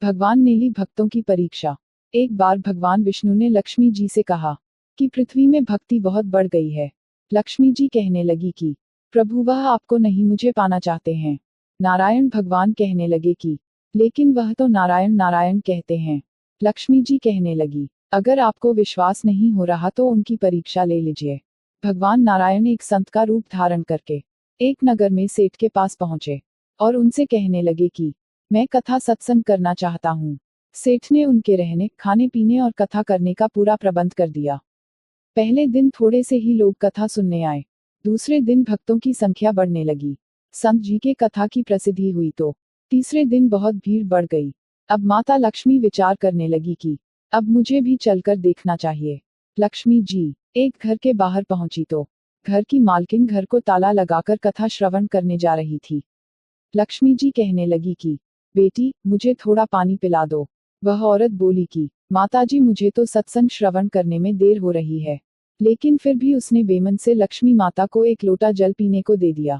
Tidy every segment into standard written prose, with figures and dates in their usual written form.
भगवान ने ली भक्तों की परीक्षा। एक बार भगवान विष्णु ने लक्ष्मी जी से कहा कि पृथ्वी में भक्ति बहुत बढ़ गई है। लक्ष्मी जी कहने लगी कि प्रभु वह आपको नहीं मुझे पाना चाहते हैं। नारायण भगवान कहने लगे कि लेकिन वह तो नारायण नारायण कहते हैं। लक्ष्मी जी कहने लगी अगर आपको विश्वास नहीं हो रहा तो उनकी परीक्षा ले लीजिए। भगवान नारायण एक संत का रूप धारण करके एक नगर में सेठ के पास पहुंचे और उनसे कहने लगे कि मैं कथा सत्संग करना चाहता हूँ। सेठ ने उनके रहने खाने पीने और कथा करने का पूरा प्रबंध कर दिया। पहले दिन थोड़े से ही लोग कथा सुनने आए। दूसरे दिन भक्तों की संख्या बढ़ने लगी। संत जी के कथा की प्रसिद्धि हुई तो तीसरे दिन बहुत भीड़ बढ़ गई। अब माता लक्ष्मी विचार करने लगी कि अब मुझे भी चलकर देखना चाहिए। लक्ष्मी जी एक घर के बाहर पहुंची तो घर की मालकिन घर को ताला लगाकर कथा श्रवण करने जा रही थी। लक्ष्मी जी कहने लगी कि बेटी मुझे थोड़ा पानी पिला दो। वह औरत बोली कि माताजी मुझे तो सत्संग श्रवण करने में देर हो रही है। लेकिन फिर भी उसने बेमन से लक्ष्मी माता को एक लोटा जल पीने को दे दिया।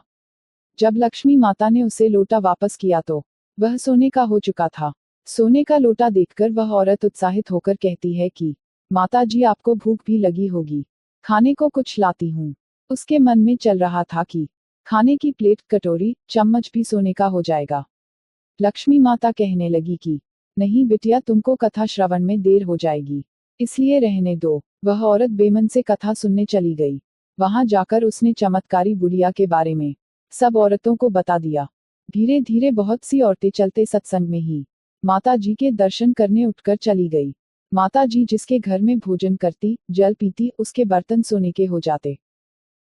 जब लक्ष्मी माता ने उसे लोटा वापस किया तो वह सोने का हो चुका था। सोने का लोटा देखकर वह औरत उत्साहित होकर कहती है कि माताजी आपको भूख भी लगी होगी, खाने को कुछ लाती हूँ। उसके मन में चल रहा था कि खाने की प्लेट कटोरी चम्मच भी सोने का हो जाएगा। लक्ष्मी माता कहने लगी कि नहीं बिटिया तुमको कथा श्रवण में देर हो जाएगी, इसलिए रहने दो। वह औरत बेमन से कथा सुनने चली गई। वहां जाकर उसने चमत्कारी बुढ़िया के बारे में सब औरतों को बता दिया। धीरे धीरे बहुत सी औरतें चलते सत्संग में ही माता जी के दर्शन करने उठकर चली गई। माता जी जिसके घर में भोजन करती जल पीती उसके बर्तन सोने के हो जाते।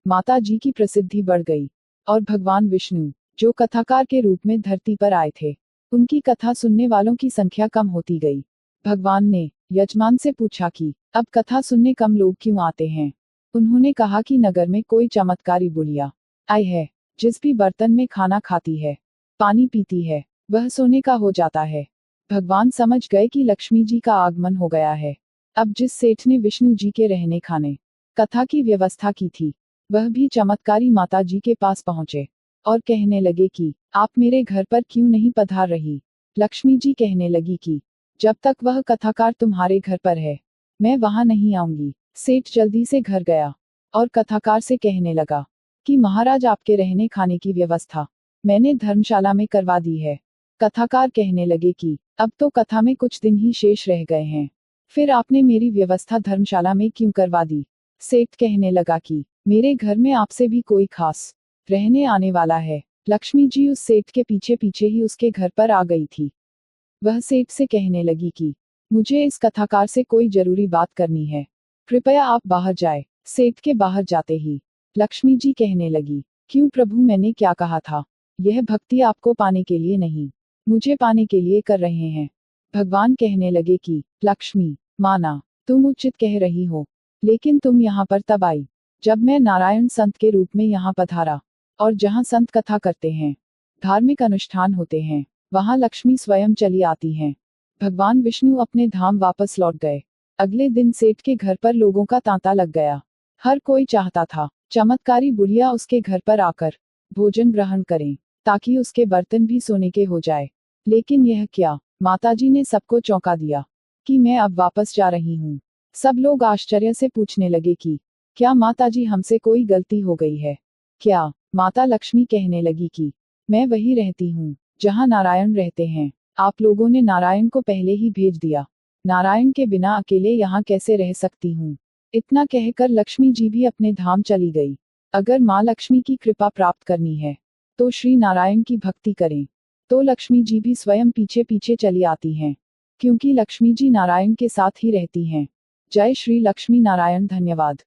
माता जी की प्रसिद्धि बढ़ गई और भगवान विष्णु जो कथाकार के रूप में धरती पर आए थे उनकी कथा सुनने वालों की संख्या कम होती गई। भगवान ने यजमान से पूछा कि अब कथा सुनने कम लोग क्यों आते हैं। उन्होंने कहा कि नगर में कोई चमत्कारी बुढ़िया आई है। जिस भी बर्तन में खाना खाती है पानी पीती है वह सोने का हो जाता है। भगवान समझ गए कि लक्ष्मी जी का आगमन हो गया है। अब जिस सेठ ने विष्णु जी के रहने खाने कथा की व्यवस्था की थी वह भी चमत्कारी माता जी के पास पहुंचे और कहने लगे कि आप मेरे घर पर क्यों नहीं पधार रही। लक्ष्मी जी कहने लगी कि जब तक वह कथाकार तुम्हारे घर पर है मैं वहां नहीं आऊंगी। सेठ जल्दी से घर गया और कथाकार से कहने लगा कि महाराज आपके रहने खाने की व्यवस्था मैंने धर्मशाला में करवा दी है। कथाकार कहने लगे कि अब तो कथा में कुछ दिन ही शेष रह गए हैं, फिर आपने मेरी व्यवस्था धर्मशाला में क्यों करवा दी। सेठ कहने लगा कि मेरे घर में आपसे भी कोई खास रहने आने वाला है। लक्ष्मी जी उस सेठ के पीछे पीछे ही उसके घर पर आ गई थी। वह सेठ से कहने लगी कि मुझे इस कथाकार से कोई जरूरी बात करनी है, कृपया आप बाहर जाए। सेठ के बाहर जाते ही लक्ष्मी जी कहने लगी क्यों प्रभु मैंने क्या कहा था, यह भक्ति आपको पाने के लिए नहीं मुझे पाने के लिए कर रहे हैं। भगवान कहने लगे कि लक्ष्मी माना तुम उचित कह रही हो, लेकिन तुम यहाँ पर तब आई जब मैं नारायण संत के रूप में यहाँ पधारा और जहाँ संत कथा करते हैं धार्मिक अनुष्ठान होते हैं वहां लक्ष्मी स्वयं चली आती हैं। भगवान विष्णु अपने धाम वापस लौट गए। अगले दिन सेठ के घर पर लोगों का तांता लग गया। हर कोई चाहता था चमत्कारी बुढ़िया उसके घर पर आकर भोजन ग्रहण करें ताकि उसके बर्तन भी सोने के हो जाए। लेकिन यह क्या, माताजी ने सबको चौंका दिया कि मैं अब वापस जा रही हूँ। सब लोग आश्चर्य से पूछने लगे कि क्या माताजी हमसे कोई गलती हो गई है क्या। माता लक्ष्मी कहने लगी कि मैं वही रहती हूँ जहाँ नारायण रहते हैं। आप लोगों ने नारायण को पहले ही भेज दिया, नारायण के बिना अकेले यहाँ कैसे रह सकती हूँ। इतना कहकर लक्ष्मी जी भी अपने धाम चली गई। अगर माँ लक्ष्मी की कृपा प्राप्त करनी है तो श्री नारायण की भक्ति करें। तो लक्ष्मी जी भी स्वयं पीछे पीछे चली आती हैं, क्योंकि लक्ष्मी जी नारायण के साथ ही रहती हैं। जय श्री लक्ष्मी नारायण। धन्यवाद।